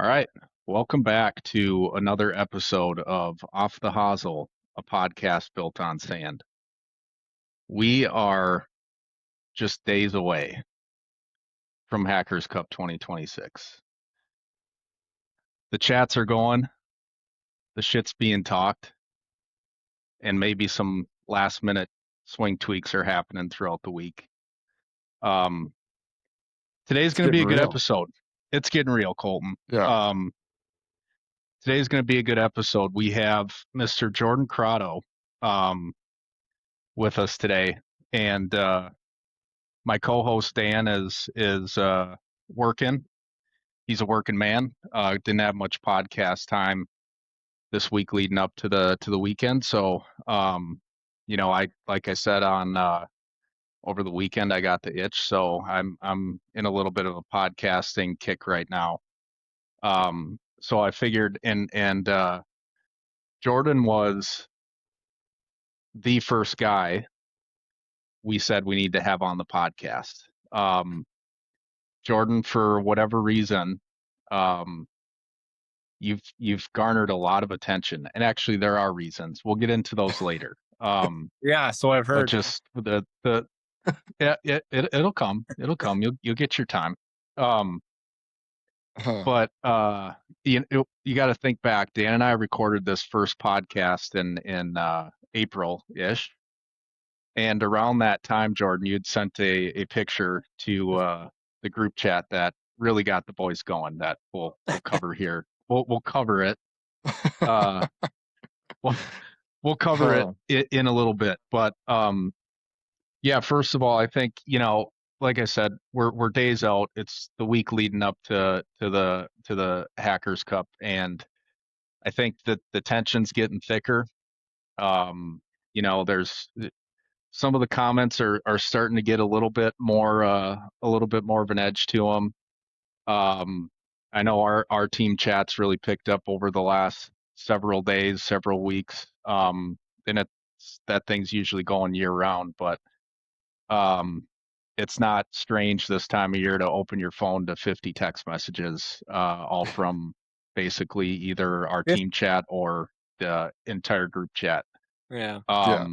All right. Welcome back to another episode of Off the Hosel, a podcast built on sand. We are just days away from Hackers Cup 2026. The chats are going, the shit's being talked, and maybe some last minute swing tweaks are happening throughout the week. Um, Today's It's going to be getting a good real. episode. It's getting real, Colton. Yeah. Today's going to be a good episode. We have Mr. Jordan Crotto um, with us today, and my co-host Dan is working. He's a working man. Didn't have much podcast time this week leading up to the weekend. So I like I said on over the weekend I got the itch. So I'm in a little bit of a podcasting kick right now. So I figured and Jordan was the first guy we said we need to have on the podcast. Jordan, for whatever reason, um, you've garnered a lot of attention, and actually there are reasons. We'll get into those later. Yeah, so I've But heard. just the yeah, it'll come. It'll come. You'll get your time. Um, but you got to think back. Dan and I recorded this first podcast in April ish, and around that time, Jordan, you'd sent a picture to the group chat that really got the boys going. That we'll cover here. We'll cover it. Uh, we'll, we'll cover it in a little bit. But yeah, first of all, I think like I said, we're days out. It's the week leading up to the Hackers Cup, and I think that the tension's getting thicker. There's some of the comments are starting to get a little bit more of an edge to them. I know our team chats really picked up over the last several days, several weeks. And that thing's usually going year round, but it's not strange this time of year to open your phone to 50 text messages, all from basically either our team chat or the entire group chat. Yeah. Yeah.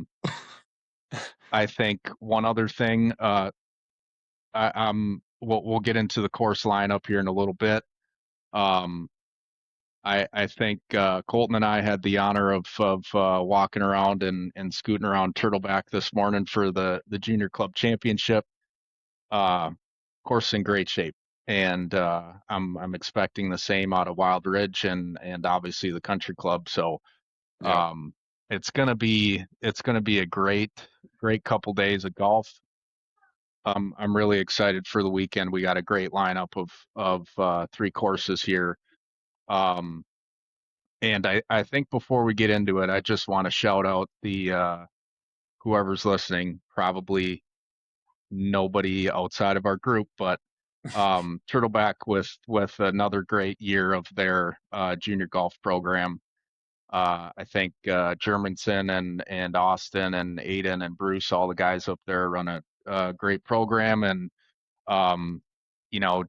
I think one other thing, we'll get into the course lineup here in a little bit. I think Colton and I had the honor of walking around and scooting around Turtleback this morning for the junior club championship. Course in great shape, and I'm expecting the same out of Wild Ridge and obviously the country club. So it's gonna be a great couple days of golf. I'm really excited for the weekend. We got a great lineup of three courses here. Um, and I think before we get into it, I just want to shout out the whoever's listening, probably nobody outside of our group, but Turtleback with another great year of their junior golf program. I think Germanson and Austin and Aiden and Bruce, all the guys up there, run a great program, and um, you know,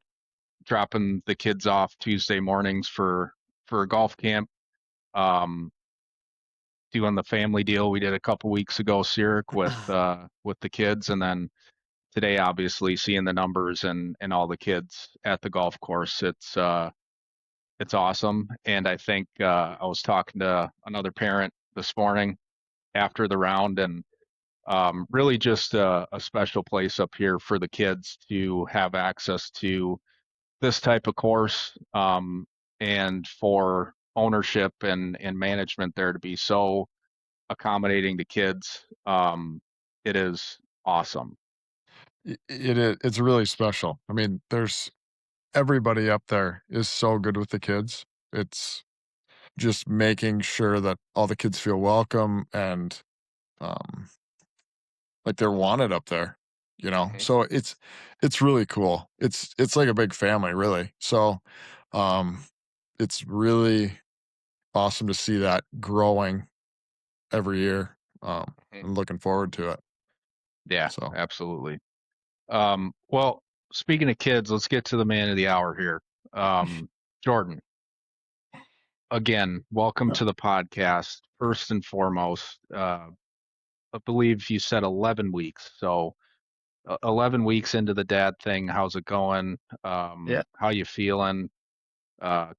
dropping the kids off Tuesday mornings for a golf camp. Um, Doing the family deal we did a couple weeks ago, Sirik, with the kids, and then today, obviously, seeing the numbers and all the kids at the golf course, it's awesome. And I think I was talking to another parent this morning after the round, and really just a special place up here for the kids to have access to this type of course, and for ownership and management there to be so accommodating to kids. It is awesome. It's really special. I mean, there's everybody up there is so good with the kids. It's just making sure that all the kids feel welcome and um like they're wanted up there, you know? Mhm. So it's really cool. It's like a big family, really. So um it's really awesome to see that growing every year. Mhm. I'm looking forward to it. Yeah, So absolutely. Well, speaking of kids, let's get to the man of the hour here. Um, Jordan. again, welcome to the podcast. First and foremost, I believe you said 11 weeks. So 11 weeks into the dad thing, how's it going? Yeah. How you feeling? Uh,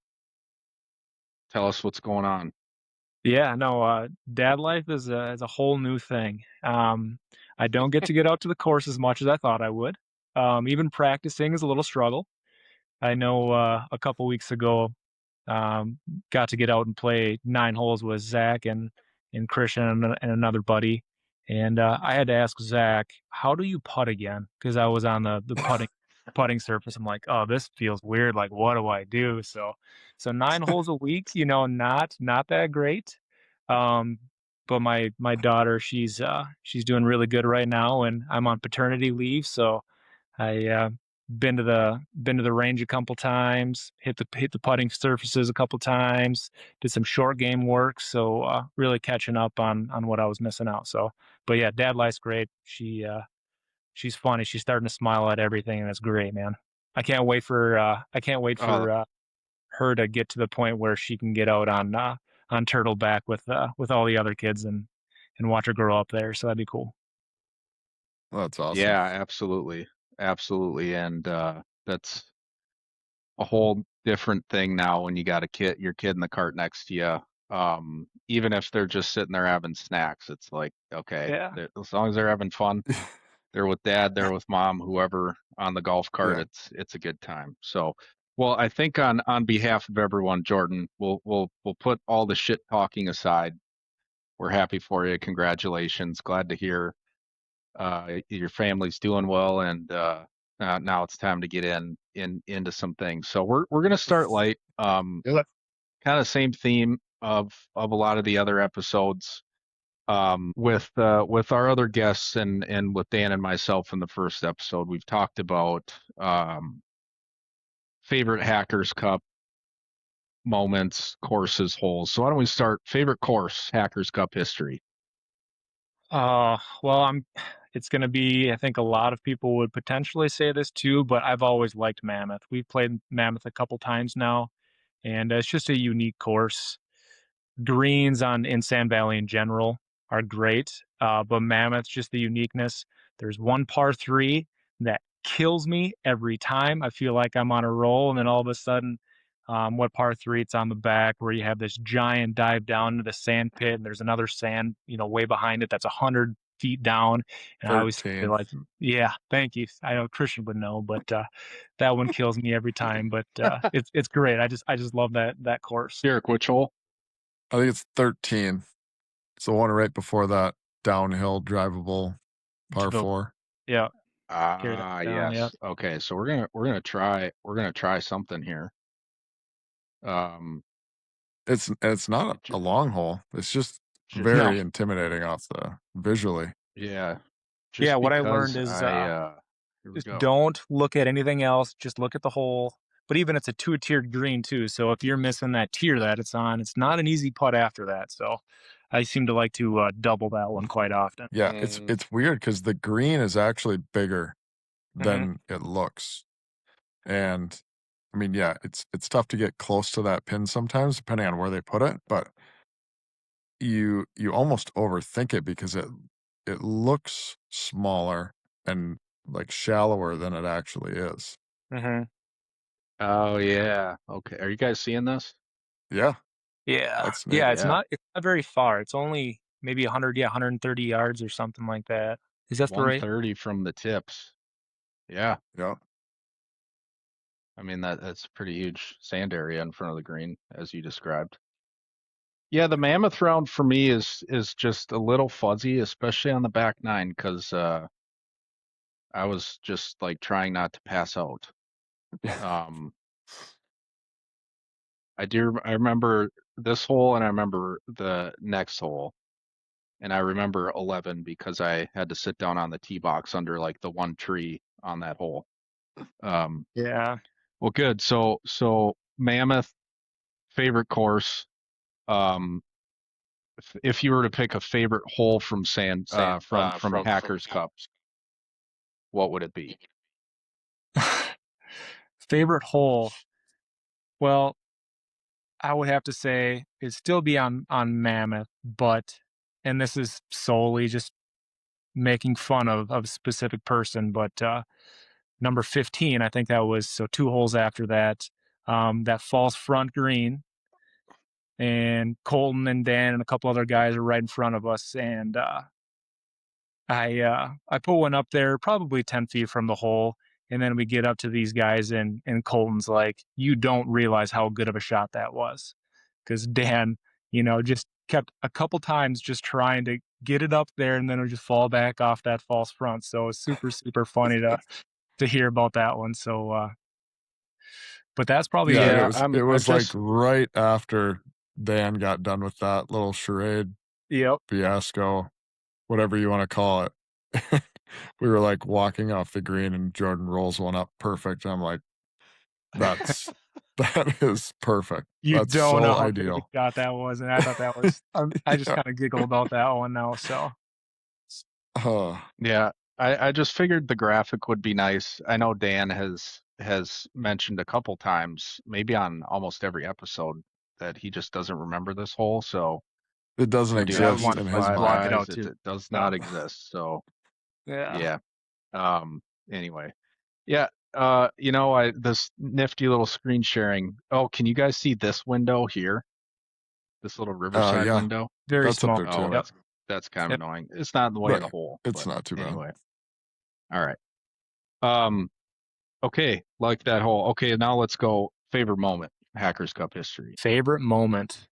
Tell us what's going on. Yeah, no, dad life is a whole new thing. I don't get out to the course as much as I thought I would. Even practicing is a little struggle. I know a couple weeks ago, um, got to get out and play 9 holes with Zach and Christian and another buddy. And I had to ask Zach, "How do you putt again?" Because I was on the putting surface. I'm like, "Oh, this feels weird. Like, what do I do?" So 9 holes a week, not that great. Um, but my daughter, she's doing really good right now, and I'm on paternity leave, so I been to the range a couple times, hit the putting surfaces a couple times, did some short game work, so really catching up on what I was missing out. So, but yeah, dad life's great. She's funny. She's starting to smile at everything, and it's great, man. I can't wait Oh, for her to get to the point where she can get out on Turtleback with all the other kids and watch her grow up there. So that'd be cool. That's awesome. yeah, absolutely. Absolutely. And that's a whole different thing now when you got your kid in the cart next to you. Even if they're just sitting there having snacks, it's like, okay, Yeah. as long as they're having fun, they're with dad, they're with mom, whoever on the golf cart, Yeah. it's a good time. So, well, I think on behalf of everyone, Jordan, we'll put all the shit talking aside. We're happy for you. Congratulations. Glad to hear your family's doing well, and now it's time to get into some things. So we're gonna start light. Yeah. Kind of same theme of a lot of the other episodes. With our other guests and with Dan and myself in the first episode, we've talked about favorite Hackers Cup moments, courses, holes. So why don't we start favorite course, Hackers Cup history? Well, it's going to be, I think a lot of people would potentially say this too, but I've always liked Mammoth. We've played Mammoth a couple times now, and it's just a unique course. Greens on in Sand Valley in general are great, but Mammoth's just the uniqueness. There's one par three that kills me every time. I feel like I'm on a roll, and then all of a sudden, what par three? It's on the back where you have this giant dive down into the sand pit, and there's another sand, way behind it that's 100 feet down. And I always feel 13. like, yeah, thank you. I know Christian would know, but that one kills me every time. But it's great. I just love that course. Derek, which hole? I think it's 13. It's the one right before that downhill drivable To par the four. Yeah, carry that Ah, down. Yeah. yes. Okay, so we're gonna try something here. Um, It's not j- a long hole. It's just no, very intimidating off the visually. yeah, Yeah, just what I learned because is here we just go. don't look at anything else. Just look at the hole. But even it's a two-tiered green too. So if you're missing that tier that it's on, it's not an easy putt after that. So I seem to like to double that one quite often. Yeah, Mm, it's weird because the green is actually bigger Hmm. than it looks. And I mean, yeah, it's tough to get close to that pin sometimes, depending on where they put it, but you almost overthink it because it looks smaller and like shallower than it actually is. Hmm. oh yeah. Okay, are you guys seeing this? Yeah, Yeah, that's yeah. neat. Yeah, It's not very far. It's only maybe 100, yeah, 130 yards or something like that. Is that the right? 130 from the tips. Yeah, Yeah. I mean that's a pretty huge sand area in front of the green, as you described. Yeah, the mammoth round for me is just a little fuzzy, especially on the back nine, because I was just like trying not to pass out. Um, I remember this hole and I remember the next hole. And I remember 11 because I had to sit down on the tee box under like the one tree on that hole. Um, Yeah. well, good. So Mammoth, favorite course. Um, if you were to pick a favorite hole from from Hackers Cup, what would it be? Favorite hole. Well, I would have to say it'd still be on Mammoth, but and this is solely just making fun of a specific person, but number 15, I think that was so 2 holes after that. That false front green, and Colton and Dan and a couple other guys are right in front of us, and I put one up there probably 10 feet from the hole, and then we get up to these guys, and Colton's like, "You don't realize how good of a shot that was," because Dan, just kept a couple times just trying to get it up there, and then it would just fall back off that false front. So it's super super funny to hear about that one. So, but that's probably Yeah, Yeah, it I was, like, just right after Dan got done with that little charade, yep. fiasco, whatever you wanna call it. We were, like, walking off the green, and Jordan rolls one up perfect, and I'm like, "That's that is perfect. You That's don't know so how good of a ideal." shot that was, and I thought that was I just Yeah. kinda giggle about that one now, so Uh, yeah, I just figured the graphic would be nice. I know Dan has mentioned a couple times, maybe on almost every episode, that he just doesn't remember this hole. So it doesn't we do yeah, I have would exist wanna in his 65 block mind. it out guys. too. It does Yeah. not exist. So Yeah. yeah. Um, anyway, yeah. I this nifty little screen sharing. Oh, can you guys see this window here? This little riverside Yeah, window? Very that's up small. there Oh, too. Yep, that's kind of yep. annoying. It's not in the way of the Right. hole, It's but not too bad. anyway. All right. Um, okay, like that hole. Okay, now let's go favorite moment, Hackers Cup history. Favorite moment?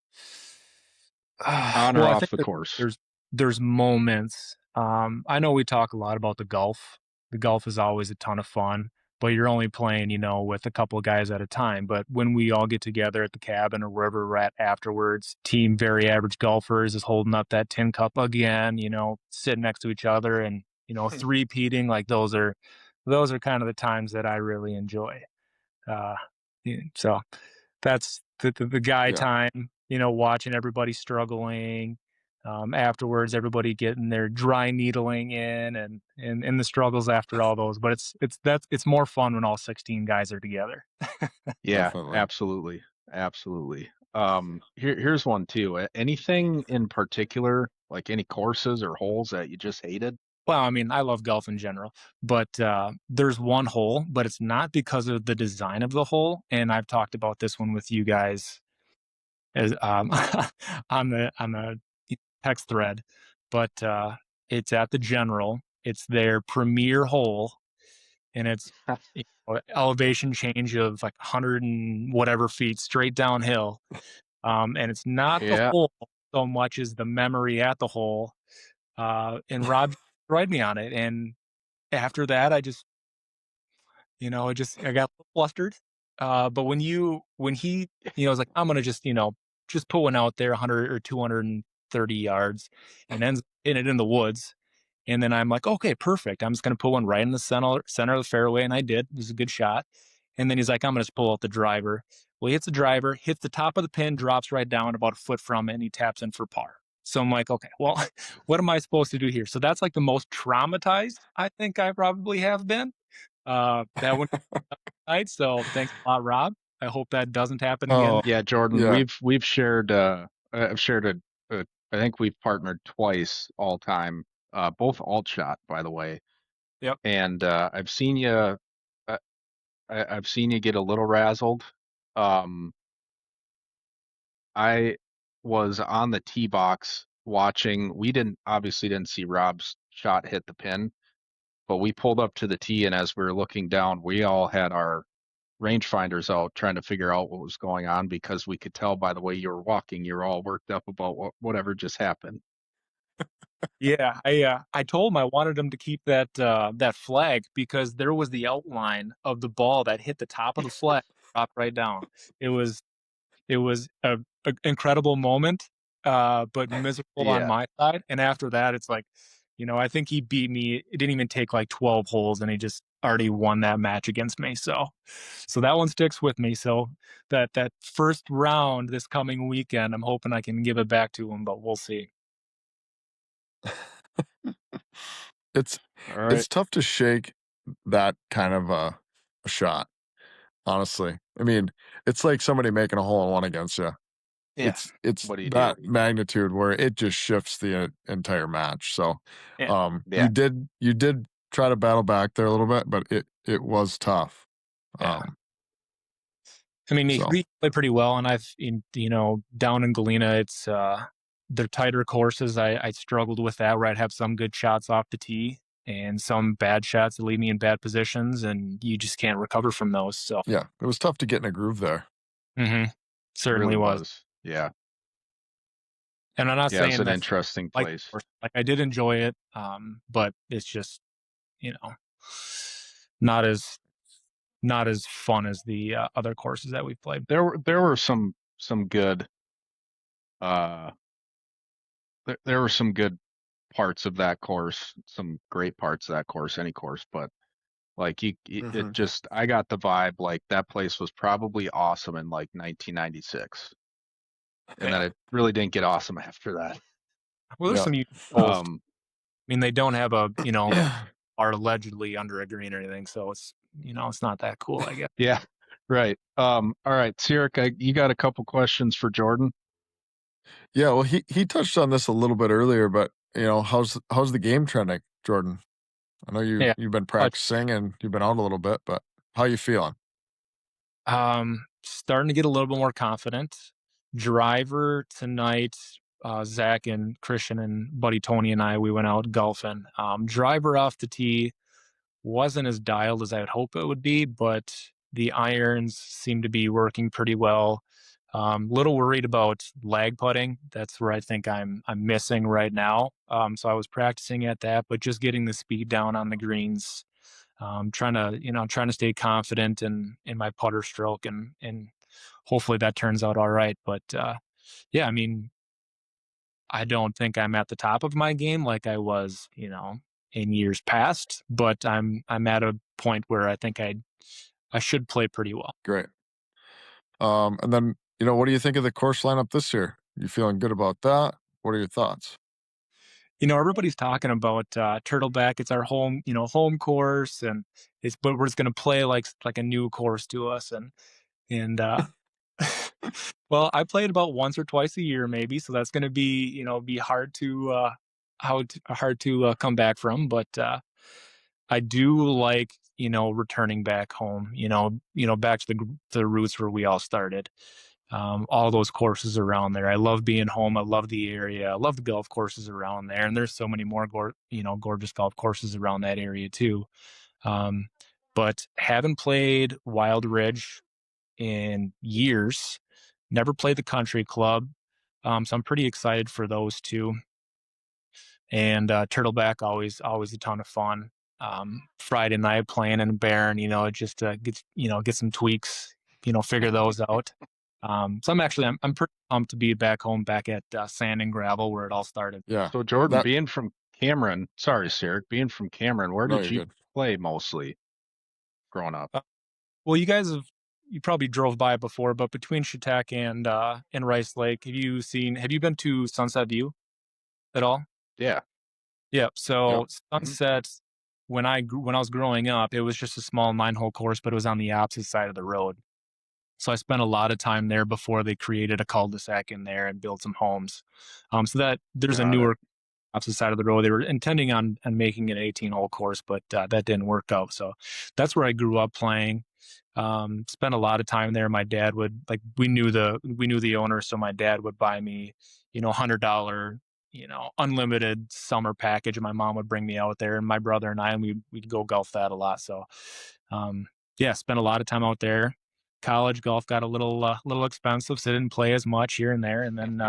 On or Well, I off think the that course. there's moments. I know we talk a lot about the golf. The golf is always a ton of fun, but you're only playing, with a couple of guys at a time. But when we all get together at the cabin or wherever we're at afterwards, team very average golfers is holding up that tin cup again, sitting next to each other and, three-peating, like those are kind of the times that I really enjoy. Uh, so that's the guy Yeah. time, watching everybody struggling. Afterwards, everybody getting their dry needling in and the struggles after all those. But it's more fun when all 16 guys are together. Yeah, Definitely. absolutely. Absolutely. Here's one too. Anything in particular, like any courses or holes that you just hated? Well, I mean, I love golf in general, but there's one hole, but it's not because of the design of the hole. And I've talked about this one with you guys as on the text thread, but it's at the General. It's their premier hole, and it's elevation change of like 100 and whatever feet straight downhill. And it's not the Yeah. hole so much as the memory at the hole. And Rob tried me on it, and after that, I got flustered. But when he, was like, I'm gonna just put one out there 100 or 230 yards and ends in it in the woods. And then I'm like, okay, perfect. I'm just gonna put one right in the center of the fairway, and I did. It was a good shot. And then he's like, I'm gonna just pull out the driver. Well, he hits the driver, hits the top of the pin, drops right down about a foot from it, and he taps in for par. So I'm like, okay, well, what am I supposed to do here? So that's like the most traumatized I think I probably have been. That one night. So thanks a lot, Rob. I hope that doesn't happen again. Oh, Yeah, Jordan, yeah. we've shared I've shared I think we've partnered twice all time. Both alt shot, by the way. Yep. And uh, I've seen you get a little razzled. Um, I was on the tee box watching. We didn't see Rob's shot hit the pin, but we pulled up to the tee, and as we were looking down, we all had our rangefinders out trying to figure out what was going on because we could tell by the way you were walking, you were all worked up about whatever just happened. Yeah, I told him I wanted him to keep that flag because there was the outline of the ball that hit the top of the flag, dropped right down. It was it was a incredible moment, but miserable on Yeah. my side. And after that, it's like, I think he beat me. It didn't even take like 12 holes, and he just already won that match against me. So that one sticks with me. So that first round this coming weekend, I'm hoping I can give it back to him, but we'll see. It's All right. it's tough to shake that kind of a shot, honestly. I mean, it's like somebody making a hole in one against you. Yeah. It's What do you do? that magnitude where it just shifts the entire match. So, Yeah. you Yeah. did try to battle back there a little bit, but it was tough. Yeah. I mean, So we play pretty well, and down in Galena, it's they're tighter courses. I struggled with that, where I'd have some good shots off the tee and some bad shots that leave me in bad positions, and you just can't recover from those. So, yeah, it was tough to get in a groove there. hmm certainly Really was. was. Yeah. And I'm not Yeah, it's saying an that's interesting like place. I did enjoy it, but it's just you know not as not as fun as the other courses that we've played. There were some good uh there were some good parts of that course, some great parts of that course, any course, but like it Mhm. just I got the vibe like that place was probably awesome in like 1996, and then Yeah. it really didn't get awesome after that. Well, there's Yeah. some unique holes. Um, I mean, they don't have yeah, are allegedly under a green or anything, so it's not that cool, I guess. yeah, right. All right, Sierra, you got a couple questions for Jordan? Yeah, well, he touched on this a little bit earlier, but, how's the game trending, Jordan? I know Yeah. you've been Uh, practicing and you've been out a little bit, but how you feeling? Starting to get a little bit more confident. Driver tonight, Zach and Christian and buddy Tony and we went out golfing. Driver off the tee wasn't as dialed as I would hope it would be, but the irons seem to be working pretty well. Little worried about lag putting. That's where I think I'm missing right now. So I was practicing at that, but just getting the speed down on the greens, trying to stay confident in my putter stroke, and hopefully that turns out all right. But yeah, I mean, I don't think I'm at the top of my game like I was, in years past, but I'm at a point where I think I should play pretty well. Great. And then, what do you think of the course lineup this year? You feeling good about that? What are your thoughts? Everybody's talking about Turtleback. It's our home course, and but we're just gonna play like a new course to us, and well, I play it about once or twice a year, maybe, so that's gonna be hard to hard to come back from, but I do like returning back home, back to the roots where we all started. All those courses around there. I love being home. I love the area. I love the golf courses around there, and there's so many more gorgeous golf courses around that area too. Um, but haven't played Wild Ridge in years. Never played the country club. So I'm pretty excited for those two. And Turtleback, always a ton of fun. Friday night playing in Barron, just get some tweaks, figure those out. So I'm pretty pumped to be back home, back at Sand and Gravel where it all started. Yeah. So Jordan, That being from Cameron, sorry, Sierra, being from Cameron, where No, did you're you good. play mostly growing up? Uh, well, you probably drove by it before, but between Chautauqua and Rice Lake, have you been to Sunset View at all? Yeah. Yep. Yep. So Mhm. Sunset, when I was growing up, it was just a small 9-hole course, but it was on the opposite side of the road. So I spent a lot of time there before they created a cul-de-sac in there and built some homes. So that there's a Got it. newer opposite side of the road. They were intending on making an 18-hole course, but that didn't work out. So that's where I grew up playing. Spent a lot of time there. My dad would we knew the owner, so my dad would buy me, $100, unlimited summer package, and my mom would bring me out there, and my brother and we'd go golf that a lot. So, yeah, spent a lot of time out there. College golf got a little expensive, so I didn't play as much here and there, and then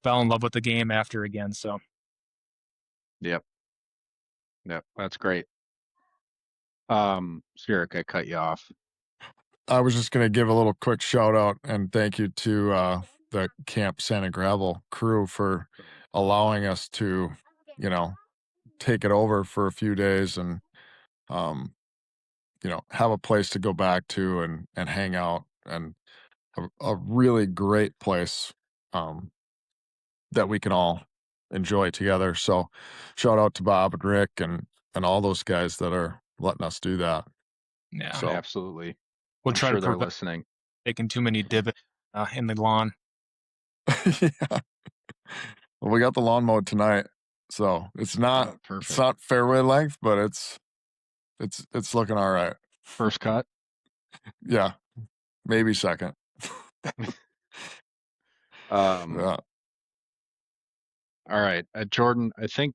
fell in love with the game after again. So. Yep. Yep. That's great. Sierra, I cut you off. I was just gonna give a little quick shout out and thank you to the Camp Santa Gravel crew for allowing us to, you know, take it over for a few days and um, have a place to go back to and hang out and a really great place that we can all enjoy together. So shout out to Bob and Rick and all those guys that are letting us do that. Yeah, So Absolutely. we'll I'm try to sure they're prevent listening. Taking too many divots in the lawn. Yeah. Well, we got the lawn mowed tonight, so it's not Oh, perfect. fairway length, but it's looking all right. First cut. Yeah, maybe second. Um, Yeah. all right, Jordan, I think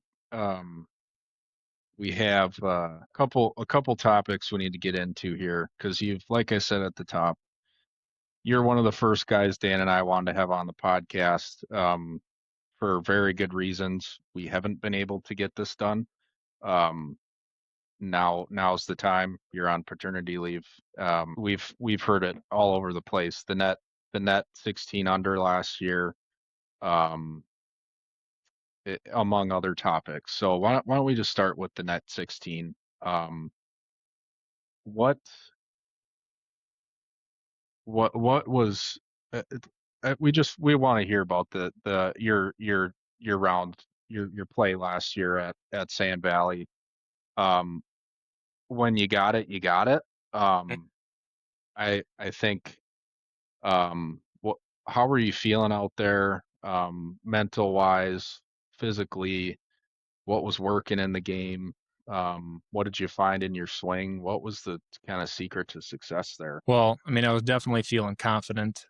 we have a couple topics we need to get into here because you've, like I said at the top, you're one of the first guys Dan and I wanted to have on the podcast for very good reasons. We haven't been able to get this done. Um, now's the time. You're on paternity leave. We've heard it all over the place. The net 16 under last year. Um, among other topics. So why don't we just start with the net 16? Um, what what was we want to hear about the your round your play last year at Sand Valley. Um, when you got it, you got it. Um, I think what how were you feeling out there, mental wise, physically? What was working in the game? What did you find in your swing? What was the kind of secret to success there? Well, I mean, I was definitely feeling confident.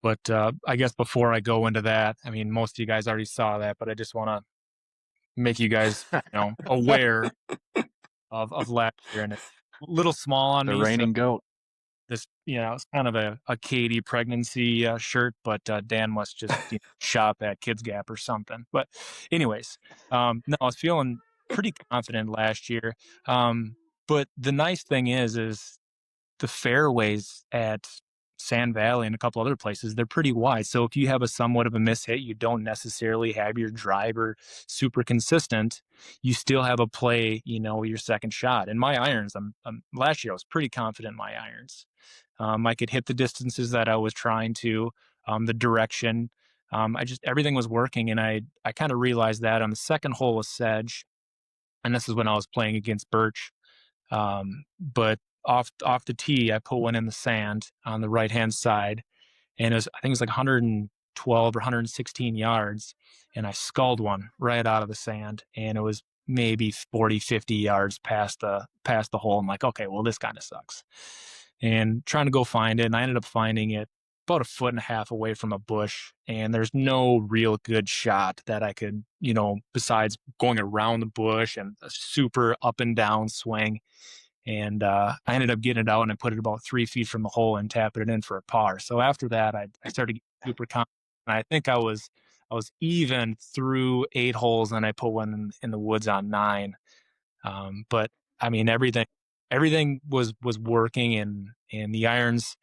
But I guess before I go into that, I mean, most of you guys already saw that, but I just want to make you guys, aware of last year, and it's a little small on The me. So reigning goat. this, it's kind of a Katie pregnancy shirt, but Dan must just shop at Kids Gap or something. But anyways, no, I was feeling pretty confident last year. But the nice thing is the fairways at Sand Valley and a couple other places, they're pretty wide. So if you have a somewhat of a miss hit, you don't necessarily have your driver super consistent. You still have a play, your second shot. And my irons, last year I was pretty confident in my irons. I could hit the distances that I was trying to, the direction. Everything was working, and I kind of realized that on the second hole of Sedge, and this is when I was playing against Birch. But off the tee, I put one in the sand on the right hand side, and I think it was like 112 or 116 yards, and I sculled one right out of the sand, and it was maybe 40, 50 yards past the hole. I'm like, okay, well, this kind of sucks, and trying to go find it, and I ended up finding it about a foot and a half away from a bush, and there's no real good shot that I could, besides going around the bush and a super up and down swing. And I ended up getting it out and I put it about 3 feet from the hole and tapping it in for a par. So after that, I started getting super confident. And I think I was even through 8 holes, and I put one in the woods on 9. But I mean, everything was working, and the irons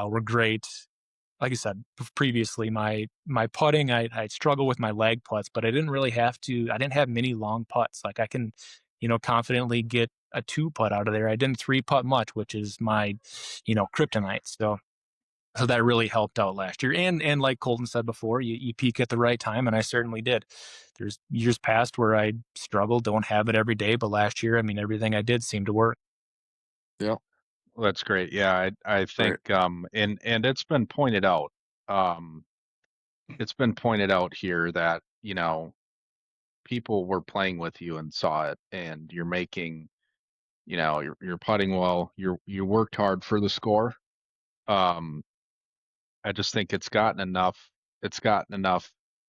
were great. Like I said previously, my putting, I struggle with my lag putts, but I didn't really have to. I didn't have many long putts. Like I can, confidently get a 2 putt out of there. I didn't 3 putt much, which is my, kryptonite. So that really helped out last year. And like Colton said before, you peak at the right time, and I certainly did. There's years past where I struggled, don't have it every day, but last year, I mean, everything I did seemed to work. Yep. Well, that's great. Yeah, I Right. think and it's been pointed out. Um, it's been pointed out here that, people were playing with you and saw it, and you're making, you're putting well, you worked hard for the score. Um, I just think it's gotten enough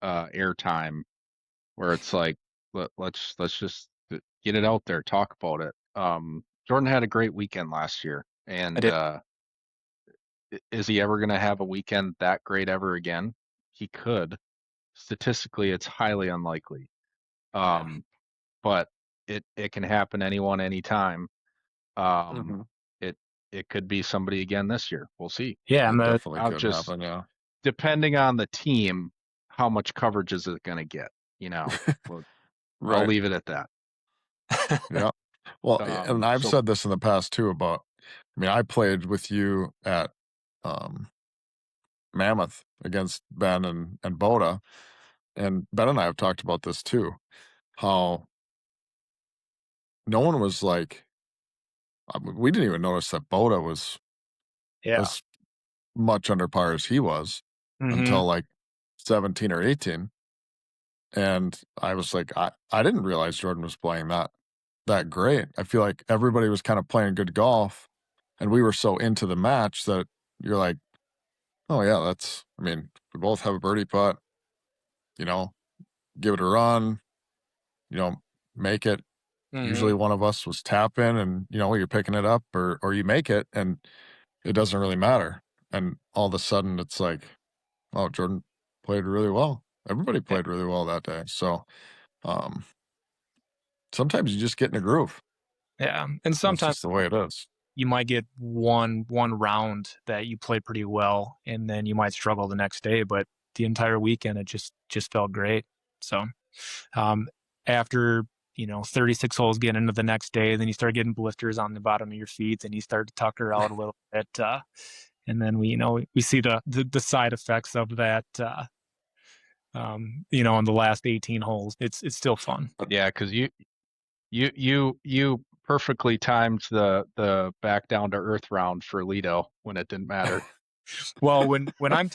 airtime where it's like let's just get it out there, talk about it. Jordan had a great weekend last year, I and did. is he ever going to have a weekend that great ever again? He could. Statistically, it's highly unlikely. Yeah. Um, but it can happen anyone anytime. Um, Hmm. it it could be somebody again this year. We'll see. Yeah, It definitely I'll could just happen. Yeah. depending on the team, how much coverage is it going to get? Well, I'll Right. leave it at that. Yeah. Well, and I've So said this in the past too about, I mean, I played with you at um, Mammoth against Ben and Boda, and Ben and I have talked about this too. How no one was like, we didn't even notice that Boda was Yeah. as much under par as he was Mm-hmm. until like 17 or 18. And I was like, I didn't realize Jordan was playing that great. I feel like everybody was kind of playing good golf, and we were so into the match that you're like, oh yeah, I mean, we both have a birdie putt, you know, give it a run, you know, make it. Mm-hmm. Usually one of us was tapping and, you're picking it up or you make it and it doesn't really matter. And all of a sudden it's like, oh, Jordan played really well. Everybody played really well that day. So um sometimes you just get in a groove. Yeah. And That's sometimes just the way it is. you might get one round that you played pretty well, and then you might struggle the next day, but the entire weekend it just felt great. So um, after 36 holes getting into the next day, then you start getting blisters on the bottom of your feet, and you start to tucker out a little bit, and then we see the side effects of that. In the last 18 holes, it's still fun. Yeah, because you perfectly timed the back down to earth round for Lido when it didn't matter. Well, when I'm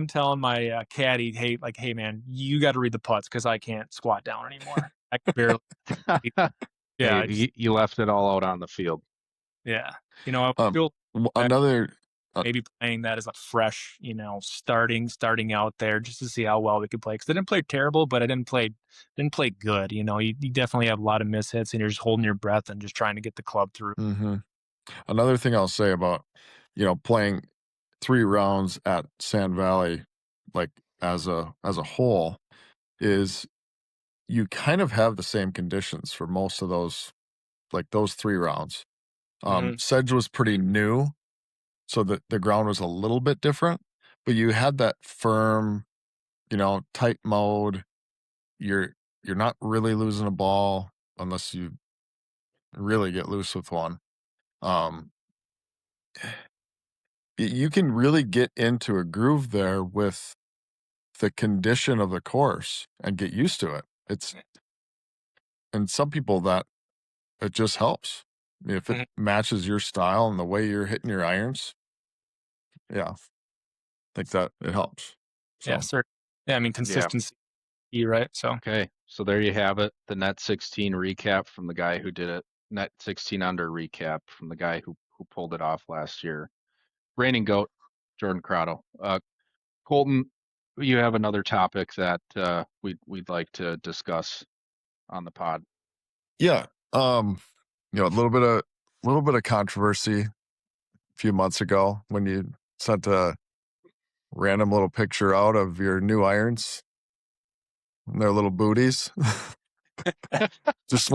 telling my caddy, hey man, you got to read the putts because I can't squat down anymore. I can barely. Yeah, Hey, you left it all out on the field. yeah. I Um feel that another maybe playing that as a fresh, starting out there just to see how well we could play. Because I didn't play terrible, but I didn't play good. You definitely have a lot of mishits, and you're just holding your breath and just trying to get the club through. mhm. Another thing I'll say about, playing 3 rounds at Sand Valley, like, as a whole, is you kind of have the same conditions for most of those 3 rounds. Hmm. Sedge was pretty new, so the ground was a little bit different, but you had that firm, tight mode. You're you're not really losing a ball unless you really get loose with one. Um, you can really get into a groove there with the condition of the course and get used to it. And some people that it just helps. If it Hmm. matches your style and the way you're hitting your irons, yeah, I think that it helps. Yeah, So, sir. Yeah, I mean Yeah. consistency, right? So Okay. So there you have it. The net 16 recap from the guy who did it. Net 16 under recap from the guy who pulled it off last year. Reigning goat, Jordan Crotto. Colton, you have another topic that we'd like to discuss on the pod. yeah, a little bit of controversy a few months ago when you sent a random little picture out of your new irons and their little booties. Just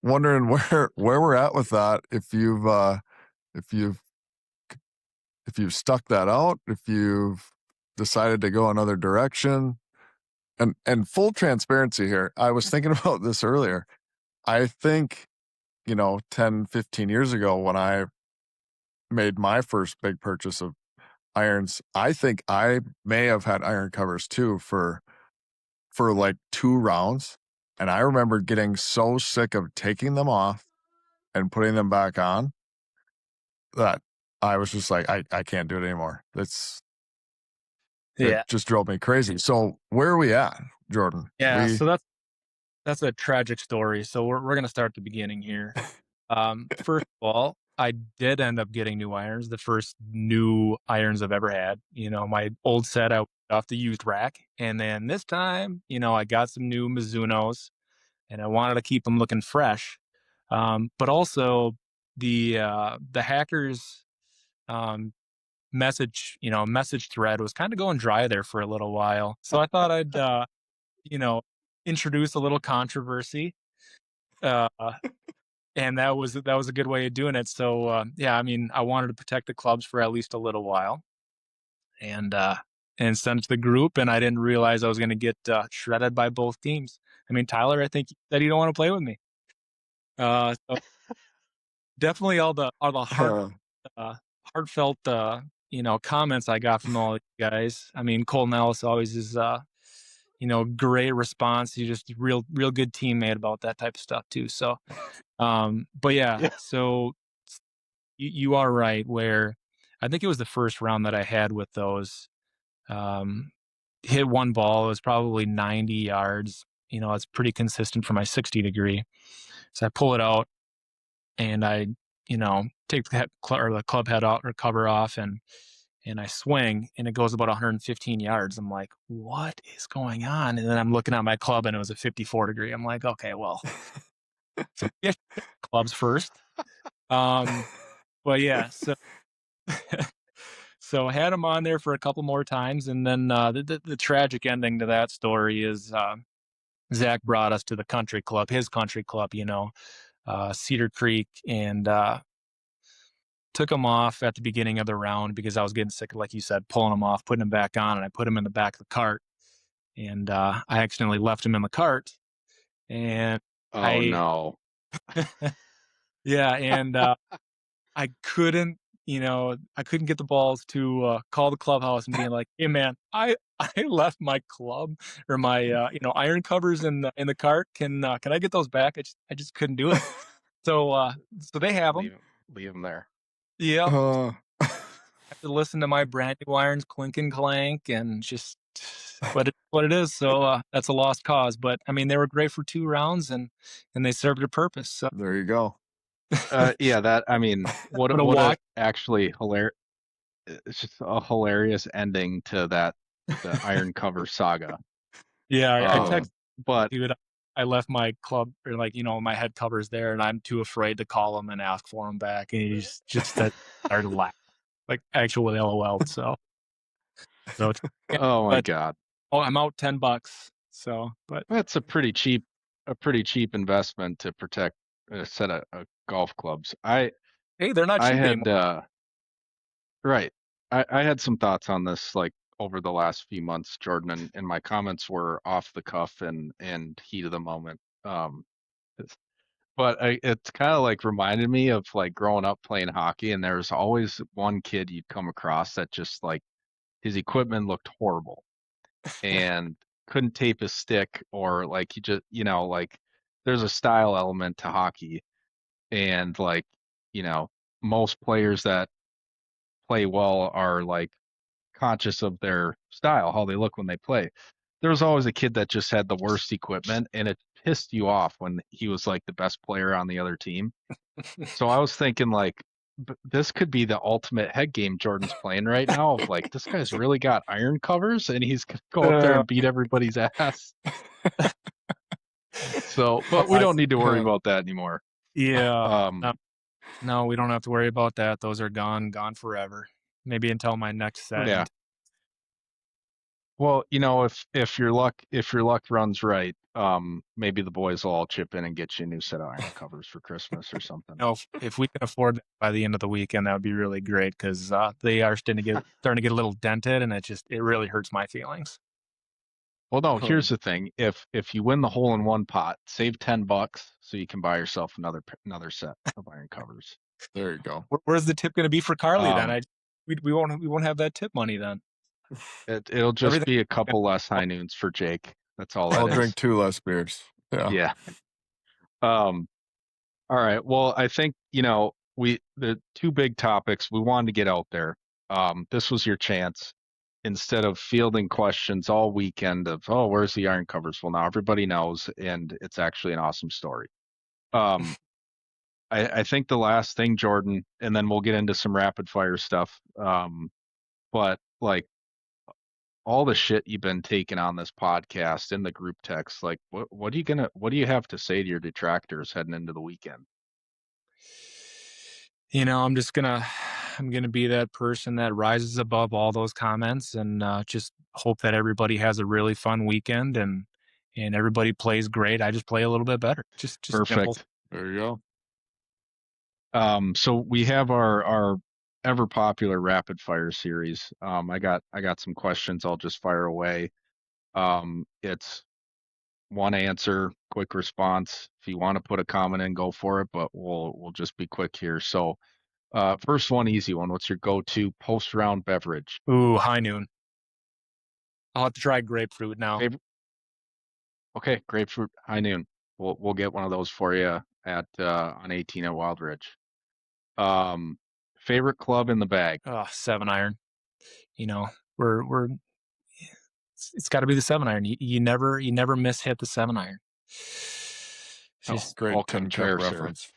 wondering where we're at with that. If you've if you've stuck that out, if you've decided to go another direction, and full transparency here, I was thinking about this earlier. I think 10, 15 years ago when I made my first big purchase of irons, I think I may have had iron covers too for like 2 rounds, and I remember getting so sick of taking them off and putting them back on that I was just like, I can't do it anymore. It yeah, just drove me crazy. So where are we at, Jordan? yeah. So that's a tragic story. So we're gonna start at the beginning here. First of all, I did end up getting new irons, the first new irons I've ever had. My old set I went off the used rack, and then this time, I got some new Mizunos, and I wanted to keep them looking fresh. But also the hackers um, message thread was kind of going dry there for a little while. So I thought I'd you know introduce a little controversy. Uh, and that was a good way of doing it. So yeah, I mean, I wanted to protect the clubs for at least a little while, and send it to the group. And I didn't realize I was going to get shredded by both teams. I mean, Tyler, I think you said you don't want to play with me. So definitely all the heartfelt comments I got from all you guys. I mean, Colton Ellis always is great response. He's just a real good teammate about that type of stuff too. So but yeah, Yeah. so you are right. Where I think it was the first round that I had with those. Um, Hit one ball. It was probably 90 yards. It's pretty consistent for my 60 degree. So I pull it out and I, take the club head out or cover off and I swing and it goes about 115 yards. I'm like, what is going on? And then I'm looking at my club and it was a 54 degree. I'm like, okay, well, so yeah, clubs first. But yeah, so I had him on there for a couple more times, and then the tragic ending to that story is Zach brought us to the country club, his country club, Cedar Creek, and took him off at the beginning of the round because I was getting sick, like you said, pulling him off, putting him back on, and I put him in the back of the cart, and I accidentally left him in the cart, and Oh I, no. yeah, and I couldn't get the balls to call the clubhouse and being like, "Hey, man, I left my club or my iron covers in the cart. Can I get those back?" I just couldn't do it. So they have them. Leave him there. Yep. Uh, Have to listen to my brand new irons clink and clank and just. But it's what it is. So that's a lost cause. But I mean, they were great for 2 rounds and they served their purpose. So there you go. Yeah, that I mean, what a what a walk. actually hilarious. It's just a hilarious ending to the Iron Cover saga. Yeah, I Uh, texted. But Dude, I left my club or my head covers there, and I'm too afraid to call him and ask for them back. And he just started laughing, like actual LOL. So, yeah, oh my but God, I'm out $10. So, but that's a pretty cheap investment to protect a set of golf clubs. hey, they're not I cheap had anymore. right. I had some thoughts on this like over the last few months, Jordan, and my comments were off the cuff and heat of the moment. It's- but it's kind of like reminded me of like growing up playing hockey, and there was always one kid you'd come across that just like his equipment looked horrible and couldn't tape his stick, or like he just like there's a style element to hockey, and like you know most players that play well are like conscious of their style, how they look when they play. There was always a kid that just had the worst equipment, and it pissed you off when he was like the best player on the other team. So I was thinking like this could be the ultimate head game Jordan's playing right now of like this guy's really got iron covers and he's gonna go out there Uh, and beat everybody's ass. So, but we I, don't need to worry about that anymore. yeah, Um, no, no, we don't have to worry about that. Those are gone forever. Maybe until my next set. yeah. And Well, if your luck runs right, maybe the boys will all chip in and get you a new set of iron covers for Christmas or something. if we can afford that by the end of the weekend, that would be really great because they are starting to get a little dented, and it really hurts my feelings. Well, no, uh, here's the thing. If you win the hole in one pot, save $10 so you can buy yourself another set of iron covers. there you go. Where's the tip going to be for Carly then? Um, We won't have that tip money then. it'll just Everything. be a couple less high noons for Jake. That's all that I'll is. drink 2 less beers. Yeah. Yeah. Um, all right. Well, I think, the two big topics we wanted to get out there. This was your chance. Instead of fielding questions all weekend of, oh, where's the iron covers? Well, now everybody knows, and it's actually an awesome story. Um, I think the last thing, Jordan, and then we'll get into some rapid fire stuff. But like all the shit you've been taking on this podcast in the group text, like what do you have to say to your detractors heading into the weekend? I'm gonna be that person that rises above all those comments and just hope that everybody has a really fun weekend and everybody plays great. I just play a little bit better. Just simple. Perfect. There you go. So we have our ever popular rapid fire series. I got some questions. I'll just fire away. It's one answer, quick response. If you want to put a comment in, go for it, but we'll just be quick here. So, first one, easy one. What's your go-to post-round beverage? Ooh, high noon. I'll have to try grapefruit now. Favorite? Okay, grapefruit high noon. We'll get one of those for you at on 18 at Wild Ridge. Favorite club in the bag. Oh, 7-iron. You know, we're it's got to be the 7-iron. You never miss hit the 7-iron. Oh, Just all Great tin cup fair, sir. reference.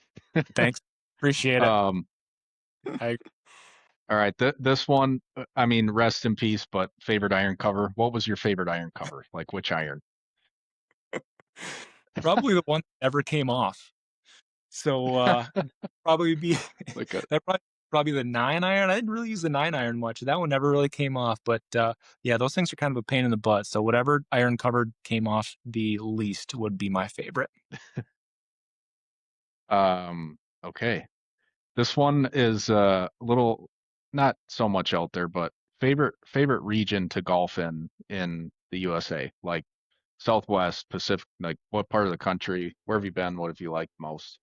thanks, appreciate it. Um, I all right, this one, I mean, rest in peace, but favorite iron cover. What was your favorite iron cover? Like which iron? probably the one that never came off. So probably be Like a that probably the 9-iron. I didn't really use the 9-iron much. That one never really came off, but yeah, those things are kind of a pain in the butt. So whatever iron covered came off the least would be my favorite. okay. This one is a little not so much out there, but favorite region to golf in the USA, like Southwest, Pacific, like what part of the country? Where have you been? What have you liked most?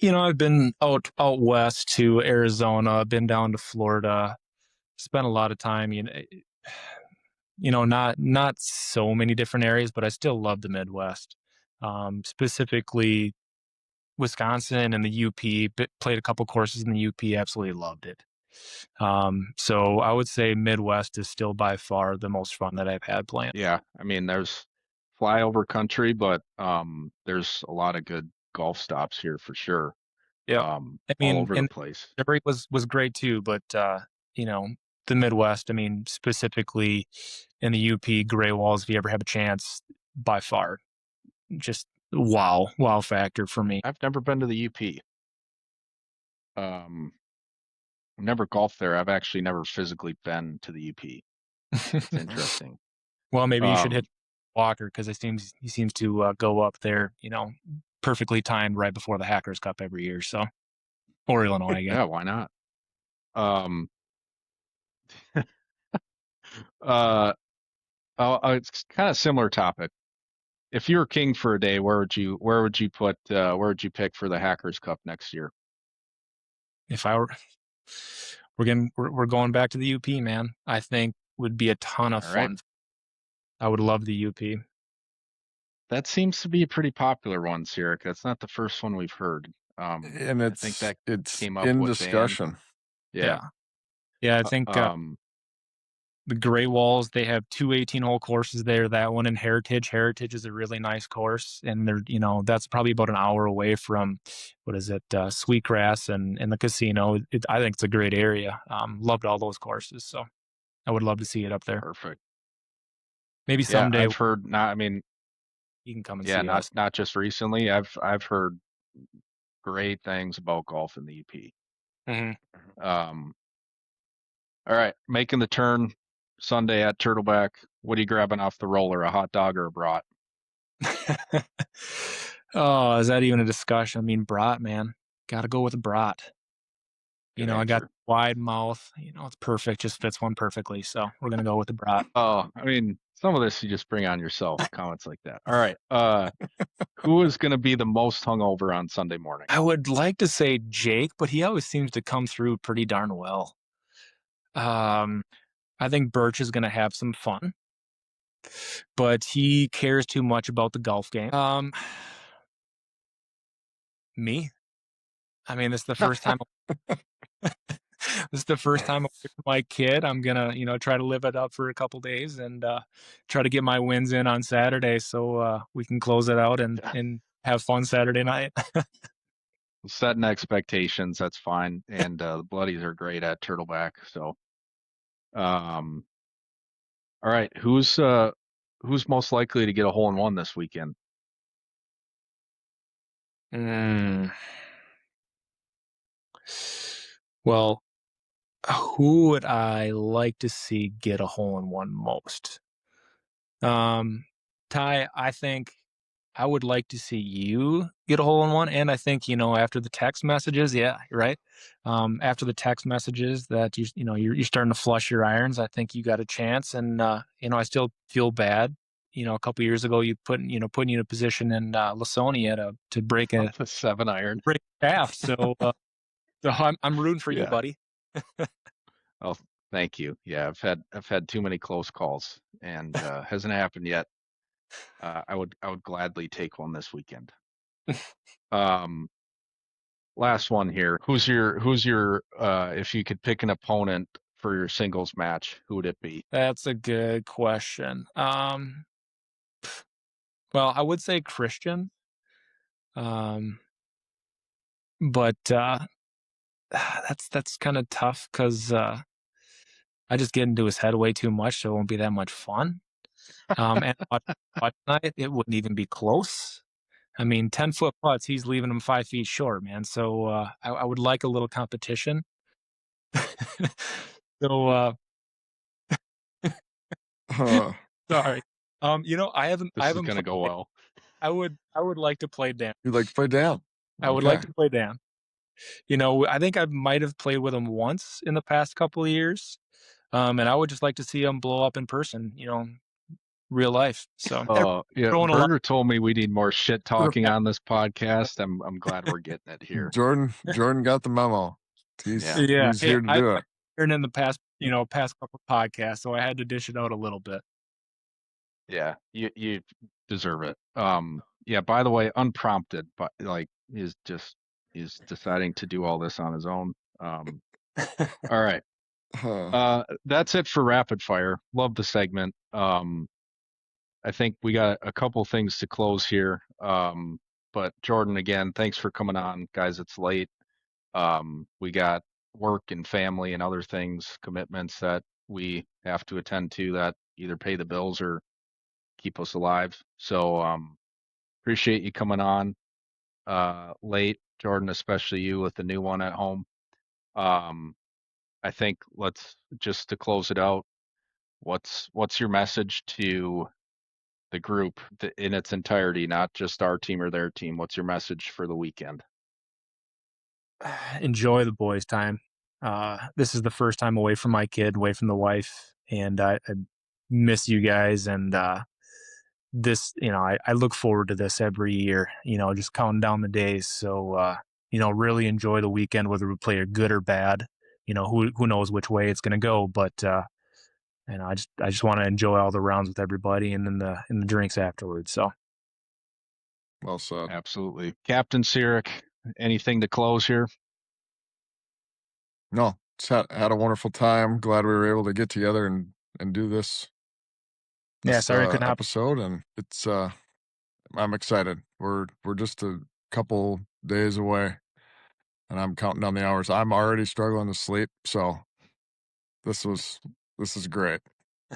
I've been out west to Arizona, been down to Florida, spent a lot of time. Not so many different areas, but I still love the Midwest. Specifically Wisconsin and the UP. Played a couple courses in the UP, absolutely loved it. So I would say Midwest is still by far the most fun that I've had playing. Yeah, I mean, there's flyover country, but there's a lot of good golf stops here for sure. Yeah, I All mean, over the and place. Missouri was great too, but you know, the Midwest. I mean, specifically in the UP, Gray Walls. If you ever have a chance, by far, just wow factor for me. I've never been to the UP. Um, I've never golfed there. I've actually never physically been to the UP. It's interesting. Well, maybe you should hit Um, Walker because he seems to go up there. Perfectly timed right before the Hackers Cup every year. So or Illinois, I guess. yeah, why not? Um, uh, it's kind of similar topic. If you were king for a day, where would you pick for the Hackers Cup next year? If I were, we're going back to the UP, man. I think would be a ton of All right. fun. I would love the UP. That seems to be a pretty popular one, Sierra. That's not the first one we've heard. And I think that it's came up in with Dan. discussion. Yeah. Yeah, yeah. I think Um, the Gray Walls, they have two 18-hole courses there. That one in Heritage. Heritage is a really nice course, and that's probably about an hour away from what is it, Sweetgrass and the casino. I think it's a great area. Loved all those courses, so I would love to see it up there. perfect. Maybe Yeah, someday I've heard not, I mean, you can come and yeah, see not us. not just recently. I've heard great things about golf in the UP. Hmm. Um, all right, making the turn Sunday at Turtleback. What are you grabbing off the roller? A hot dog or a brat? Oh, is that even a discussion? I mean, brat, man, got to go with a brat. Good I got answer. wide mouth. It's perfect. Just fits one perfectly. So we're gonna go with the brat. Oh, I mean, some of this you just bring on yourself, comments like that. All right. Who is going to be the most hungover on Sunday morning? I would like to say Jake, but he always seems to come through pretty darn well. Um, I think Birch is gonna have some fun, but he cares too much about the golf game. Me. I mean, this is the first time. This is the first time away from my kid. I'm gonna, try to live it up for a couple days and try to get my wins in on Saturday, so we can close it out and have fun Saturday night. Setting expectations, that's fine. And the Bloodies are great at Turtleback. So, um, all right, who's most likely to get a hole in one this weekend? Mm. Well, who would I like to see get a hole in one most? Um, Ty, I think I would like to see you get a hole in one. And I think, after the text messages, yeah, right. After the text messages that you're starting to flush your irons, I think you got a chance. And, I still feel bad. A couple years ago, putting you in a position in Lasonia to break a The 7-iron. shaft. So I'm rooting for you, Yeah. buddy. Oh, thank you. Yeah, I've had too many close calls, and hasn't happened yet. I would gladly take one this weekend. Um, last one here. Who's your if you could pick an opponent for your singles match, who would it be? That's a good question. Well, I would say Christian. Um, but that's kind of tough because I just get into his head way too much, so it won't be that much fun. And putt night, it wouldn't even be close. I mean, 10-foot putts, he's leaving them 5 feet short, man. So I would like a little competition. So Uh, sorry. I This is haven't gonna go played. well. I would like to play Dan. you'd like to play down? I would Okay. like to play Dan. I think I might have played with him once in the past couple of years. And I would just like to see him blow up in person, real life. So Yeah, throwing a lot. Berger told me we need more shit talking on this podcast. I'm glad we're getting it here. Jordan got the memo. Yeah. Yeah. He's Hey, here to I do it. heard in the past couple of podcasts, so I had to dish it out a little bit. Yeah, you deserve it. Yeah, by the way, unprompted, but like he's deciding to do all this on his own. All right. Uh, That's it for rapid fire. Love the segment. I think we got a couple things to close here. But Jordan, again, thanks for coming on, guys. It's late. We got work and family and other things, commitments that we have to attend to that either pay the bills or keep us alive. So appreciate you coming on late, Jordan, especially you with the new one at home. Um, I think let's just to close it out. What's your message to the group in its entirety, not just our team or their team? What's your message for the weekend? Enjoy the boys' time. This is the first time away from my kid, away from the wife, and I miss you guys. And I look forward to this every year. Just counting down the days. So really enjoy the weekend, whether we play a good or bad. Who knows which way it's going to go, but I just want to enjoy all the rounds with everybody, and then the drinks afterwards. So well said. Absolutely. Captain Sirik, anything to close here? No, just had a wonderful time. Glad we were able to get together and do this yeah, sorry I couldn't hop. episode, and it's I'm excited. We're just a couple days away, and I'm counting down the hours. I'm already struggling to sleep, so this is great.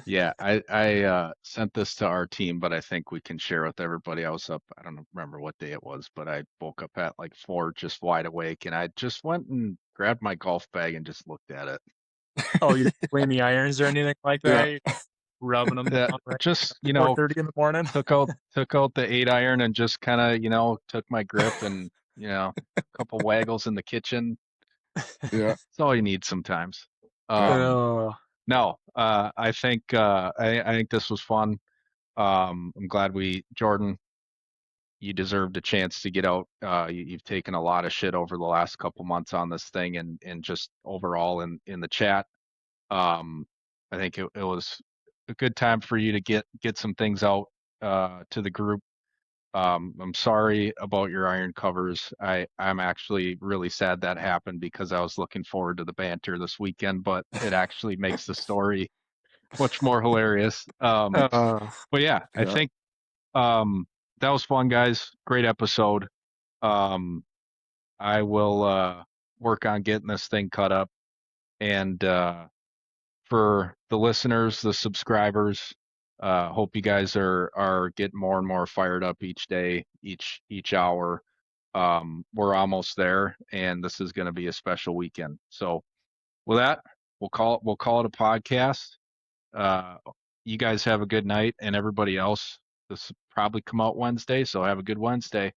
Yeah, I sent this to our team, but I think we can share with everybody. I was up, I don't remember what day it was, but I woke up at like 4, just wide awake, and I just went and grabbed my golf bag and just looked at it. Oh, you didn't clean the irons or anything like that? Yeah. You're rubbing them Yeah, down right just 4:30 in the morning. took out the 8 iron and just kind of took my grip and a couple waggles in the kitchen. Yeah. It's all you need sometimes. Yeah. Oh, No, I think I think this was fun. I'm glad Jordan, you deserved a chance to get out. You've taken a lot of shit over the last couple months on this thing and just overall in the chat. Um, I think it was a good time for you to get some things out to the group. I'm sorry about your iron covers. I'm actually really sad that happened because I was looking forward to the banter this weekend, but it actually makes the story much more hilarious. uh, But yeah, I Yeah. think that was fun, guys. Great episode. Um, I will work on getting this thing cut up. And for the listeners, the subscribers, hope you guys are getting more and more fired up each day, each hour. We're almost there, and this is going to be a special weekend. So with that, we'll call it a podcast. Uh, you guys have a good night, and everybody else, this will probably come out Wednesday, so have a good Wednesday.